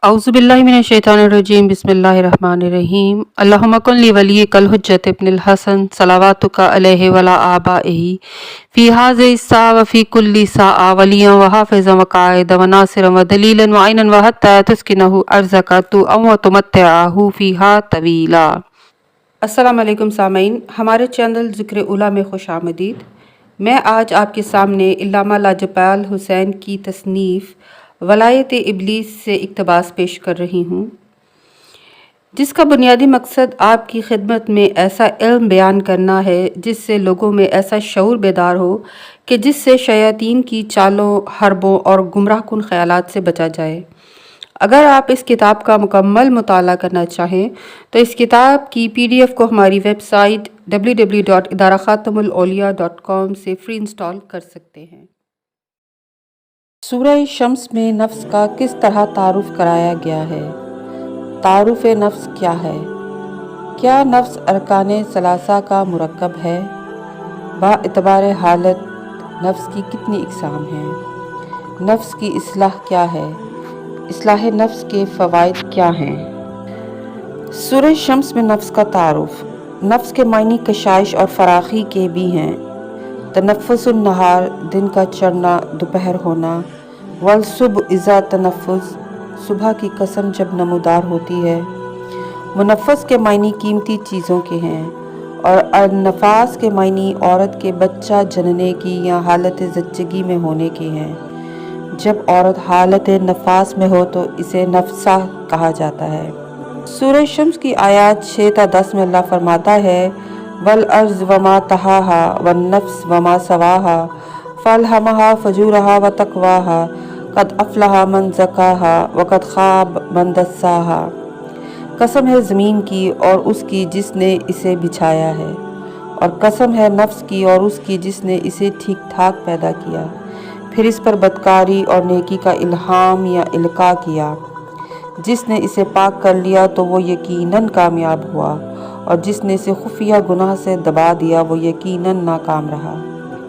औज़ुबिल्लाहि मिनश्शैतानिर्रजीम बिस्मिल्लाहिर्रहमानिर्रहीम अल्लाहुम्मा कुल्लि वलिय्यिकल हुज्जत इब्निल हसन सलावातुका अलैहि वला आबाइही फ़ी हाज़िहि स्सा व फ़ी कुल्लि साआ वलिय्यन व हाफ़िज़न व क़ाइदन व नासिरन व दलीलन व ऐनन व हत्ता तुस्किनहु अर्ज़का व तुमत्तिअहु फ़ीहा तवीला। अस्सलामु अलैकुम सामीन, हमारे चैनल ज़िक्र उला में खुश आमदीद। मैं आज आपके सामने इल्लामा लाजपाल हुसैन की तसनीफ़ वलायत इब्लीस से इक़्तिबास पेश कर रही हूँ, जिसका बुनियादी मकसद आपकी खिदमत में ऐसा इल्म बयान करना है जिससे लोगों में ऐसा शऊर बेदार हो कि जिससे शयातीन की चालों, हरबों और गुमराहकुन ख़यालात से बचा जाए। अगर आप इस किताब का मुकम्मल मुताला करना चाहें तो इस किताब की PDF को हमारी वेबसाइट www.idarakhatamulauliya.com से फ्री इंस्टॉल कर सकते हैं। सूरह शम्स में नफ्स का किस तरह तारुफ कराया गया है। तारुफ नफ्स क्या है? क्या नफ्स अरकाने सलासा का मुरक्कब है? बाएतबार हालत नफ्स की कितनी इक़साम हैं? नफ्स की इस्लाह क्या है? इस्लाह नफ्स के फ़वाइद क्या हैं? सूरह शम्स में नफ्स का तारुफ। नफ्स के मायनी कशाइश और फराखी के भी हैं। तनफ़ुसुन नहार, दिन का चढ़ना, दोपहर होना। वल सुबह इज़ा तनफ़ुस, सुबह की कसम जब नमूदार होती है। मुनफ़्फ़स के मायनी कीमती चीज़ों के हैं और अन-नफ़ास के मायनी औरत के बच्चा जनने की या हालत ज़च्चगी में होने के हैं। जब औरत हालत नफ़ास में हो तो इसे नफ़सा कहा जाता है। सूरह शम्स की आयत 6-10 में अल्लाह फरमाता है, वल अर्ज़ वमा तहाहा वन नफ्स वमा सवाहा फअल्हमहा फजूरहा व तक़वाहा क़द अफ़लहा मन ज़क्काहा व क़द ख़ाब मन दस्साहा। कसम है ज़मीन की और उसकी जिसने इसे बिछाया है, और कसम है नफ्स की और उसकी जिसने इसे ठीक ठाक पैदा किया, फिर इस पर बदकारी और नेकी का इल्हाम या इल्का किया। जिसने इसे पाक कर लिया तो वो यकीनन कामयाब हुआ, और जिसने इसे खुफिया गुनाह से दबा दिया वो यकीनन नाकाम रहा।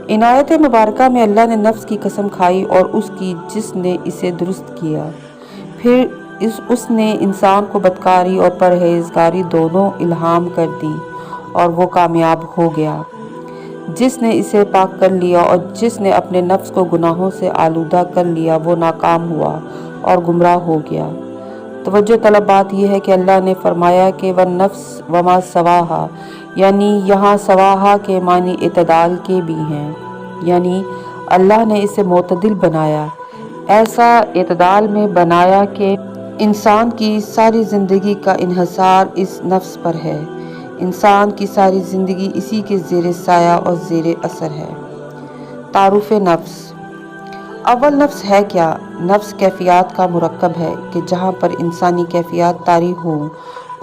इन आयत मुबारका में अल्लाह ने नफ्स की कसम खाई और उसकी जिसने इसे दुरुस्त किया, फिर उसने इंसान को बदकारी और परहेजगारी दोनों इल्हाम कर दी और वो कामयाब हो गया। जिसने इसे पाक कर लिया और जिसने अपने नफ्स को गुनाहों से आलूदा कर लिया वो नाकाम हुआ और गुमराह हो गया। तवज्जो तलब बात यह है कि अल्लाह ने फरमाया कि वन नफ्स वमा सवाहा, यानी यहाँ सवाहा के मानी इतदाल के भी हैं, यानी अल्लाह ने इसे मोतदिल बनाया। ऐसा इतदाल में बनाया कि इंसान की सारी ज़िंदगी का इन्हिसार इस नफ्स पर है। इंसान की सारी ज़िंदगी इसी के ज़ेर साया और ज़ेर असर है। तारुफ नफ्स। अव्वल नफ्स है क्या? नफ्स कैफियत का मुरक्कब है कि जहाँ पर इंसानी कैफियत तारी हों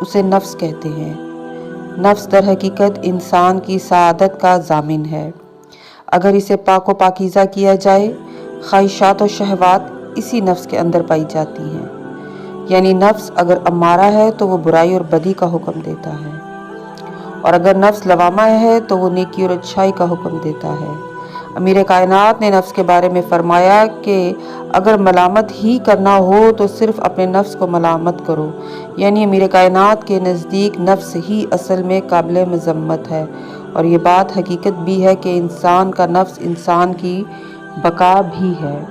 उसे नफ्स कहते हैं। नफ्स दर हकीकत इंसान की सआदत का ज़ामिन है। अगर इसे पाको पाकीज़ा किया जाए, ख्वाहिशात और शहवात इसी नफ्स के अंदर पाई जाती हैं। यानी नफ्स अगर अम्मारा है तो वो बुराई और बदी का हुक्म देता है, और अगर नफ्स लवामा है तो वो नेकी और अच्छाई का हुक्म देता है। अमीर कायनात ने नफ्स के बारे में फरमाया कि अगर मलामत ही करना हो तो सिर्फ अपने नफ्स को मलामत करो। यानी अमीर कायनात के नज़दीक नफ्स ही असल में काबिल मज़म्मत है, और ये बात हकीकत भी है कि इंसान का नफ्स इंसान की बका भी है।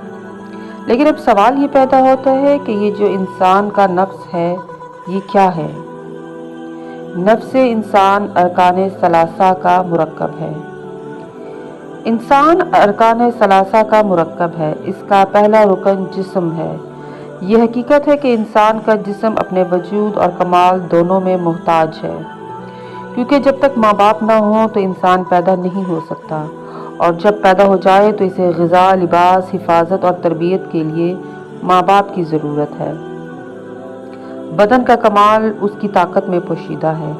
लेकिन अब सवाल ये पैदा होता है कि ये जो इंसान का नफ्स है ये क्या है? नफ्स इंसान अरकाने सलासा का मुरक्कब है। इंसान अरकान सलासा का मुरक्कब है। इसका पहला रुकन जिस्म है। यह हकीकत है कि इंसान का जिस्म अपने वजूद और कमाल दोनों में मोहताज है, क्योंकि जब तक माँ बाप ना हो तो इंसान पैदा नहीं हो सकता, और जब पैदा हो जाए तो इसे ग़िज़ा, लिबास, हिफाजत और तरबियत के लिए माँ बाप की ज़रूरत है। बदन का कमाल उसकी ताकत में पोशीदा है,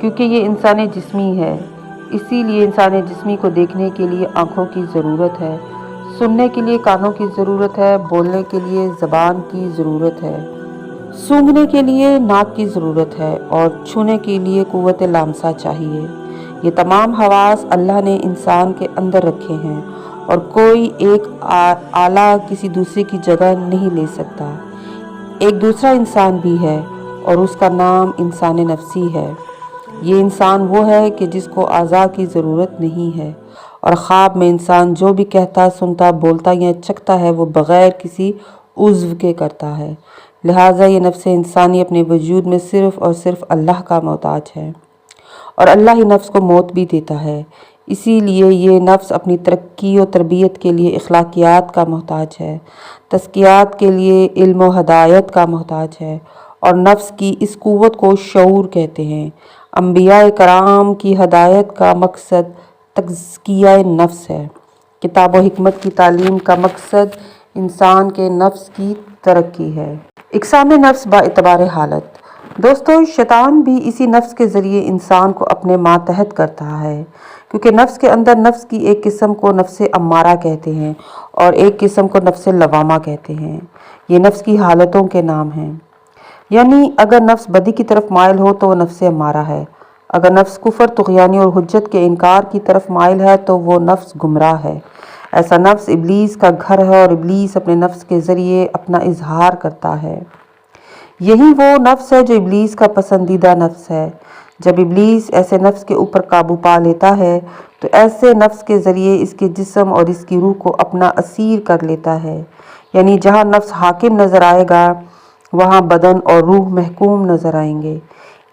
क्योंकि ये इंसानी जिस्मी है। इसीलिए इंसानी जिस्मी को देखने के लिए आँखों की ज़रूरत है, सुनने के लिए कानों की ज़रूरत है, बोलने के लिए ज़बान की ज़रूरत है, सूंघने के लिए नाक की ज़रूरत है, और छूने के लिए क़ुव्वत लामसा चाहिए। ये तमाम हवास अल्लाह ने इंसान के अंदर रखे हैं, और कोई एक आला किसी दूसरे की जगह नहीं ले सकता। ایک دوسرا انسان بھی ہے اور اس کا نام انسان نفسی ہے۔ یہ انسان وہ ہے کہ جس کو اعضاء کی ضرورت نہیں ہے، اور خواب میں انسان جو بھی کہتا، سنتا، بولتا یا چکھتا ہے وہ بغیر کسی عضو کے کرتا ہے۔ لہٰذا یہ نفس انسانی اپنے وجود میں صرف اور صرف اللہ کا محتاج ہے، اور اللہ ہی نفس کو موت بھی دیتا ہے۔ اسی لیے یہ نفس اپنی ترقی و تربیت کے لیے اخلاقیات کا محتاج ہے، تزکیات کے لیے علم و ہدایت کا محتاج ہے، اور نفس کی اس قوت کو شعور کہتے ہیں۔ انبیاء کرام کی ہدایت کا مقصد تزکیہ نفس ہے۔ کتاب و حکمت کی تعلیم کا مقصد انسان کے نفس کی ترقی ہے۔ اقسام نفس با اعتبار حالت۔ دوستو، شیطان بھی اسی نفس کے ذریعے انسان کو اپنے ماتحت کرتا ہے، کیونکہ نفس کے اندر نفس کی ایک قسم کو نفس امارہ کہتے ہیں اور ایک قسم کو نفس لوامہ کہتے ہیں۔ یہ نفس کی حالتوں کے نام ہیں۔ یعنی اگر نفس بدی کی طرف مائل ہو تو وہ نفس امارہ ہے، اگر نفس کفر، طغیانی اور حجت کے انکار کی طرف مائل ہے تو وہ نفس گمراہ ہے۔ ایسا نفس ابلیس کا گھر ہے اور ابلیس اپنے نفس کے ذریعے اپنا اظہار کرتا ہے۔ یہی وہ نفس ہے جو ابلیس کا پسندیدہ نفس ہے۔ جب ابلیس ایسے نفس کے اوپر قابو پا لیتا ہے تو ایسے نفس کے ذریعے اس کے جسم اور اس کی روح کو اپنا اسیر کر لیتا ہے۔ یعنی جہاں نفس حاکم نظر آئے گا وہاں بدن اور روح محکوم نظر آئیں گے۔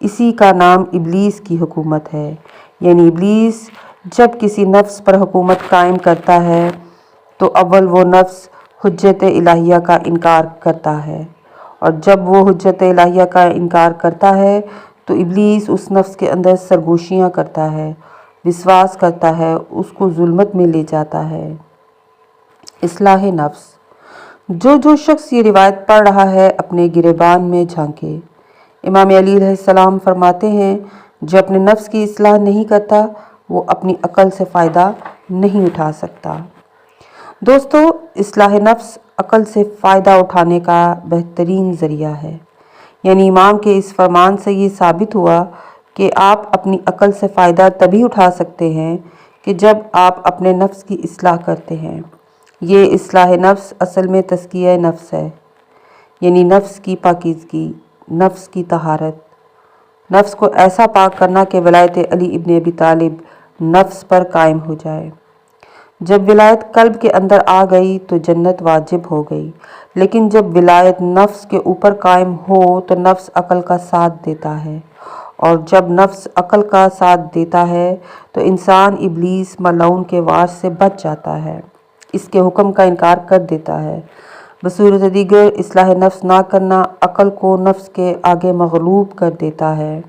اسی کا نام ابلیس کی حکومت ہے۔ یعنی ابلیس جب کسی نفس پر حکومت قائم کرتا ہے تو اول وہ نفس حجت الہیہ کا انکار کرتا ہے، اور جب وہ حجت الہیہ کا انکار کرتا ہے تو ابلیس اس نفس کے اندر سرگوشیاں کرتا ہے، وسواس کرتا ہے، اس کو ظلمت میں لے جاتا ہے۔ اصلاح نفس۔ جو شخص یہ روایت پڑھ رہا ہے اپنے گریبان میں جھانکے۔ امام علی علیہ السلام فرماتے ہیں، جو اپنے نفس کی اصلاح نہیں کرتا وہ اپنی عقل سے فائدہ نہیں اٹھا سکتا۔ دوستو، اصلاح نفس عقل سے فائدہ اٹھانے کا بہترین ذریعہ ہے۔ یعنی امام کے اس فرمان سے یہ ثابت ہوا کہ آپ اپنی عقل سے فائدہ تبھی اٹھا سکتے ہیں کہ جب آپ اپنے نفس کی اصلاح کرتے ہیں۔ یہ اصلاح نفس اصل میں تزکیہ نفس ہے، یعنی نفس کی پاکیزگی، نفس کی طہارت، نفس کو ایسا پاک کرنا کہ ولایت علی ابن ابی طالب نفس پر قائم ہو جائے۔ جب ولایت قلب کے اندر آ گئی تو جنت واجب ہو گئی، لیکن جب ولایت نفس کے اوپر قائم ہو تو نفس عقل کا ساتھ دیتا ہے، اور جب نفس عقل کا ساتھ دیتا ہے تو انسان ابلیس ملعون کے وار سے بچ جاتا ہے، اس کے حکم کا انکار کر دیتا ہے۔ بصورت دیگر اصلاح نفس نہ کرنا عقل کو نفس کے آگے مغلوب کر دیتا ہے۔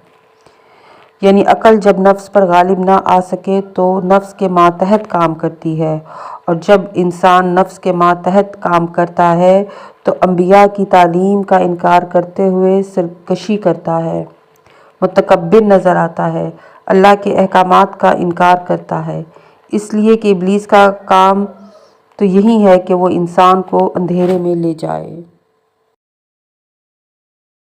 یعنی عقل جب نفس پر غالب نہ آ سکے تو نفس کے ماتحت کام کرتی ہے، اور جب انسان نفس کے ماتحت کام کرتا ہے تو انبیاء کی تعلیم کا انکار کرتے ہوئے سرکشی کرتا ہے، متکبر نظر آتا ہے، اللہ کے احکامات کا انکار کرتا ہے۔ اس لیے کہ ابلیس کا کام تو یہی ہے کہ وہ انسان کو اندھیرے میں لے جائے۔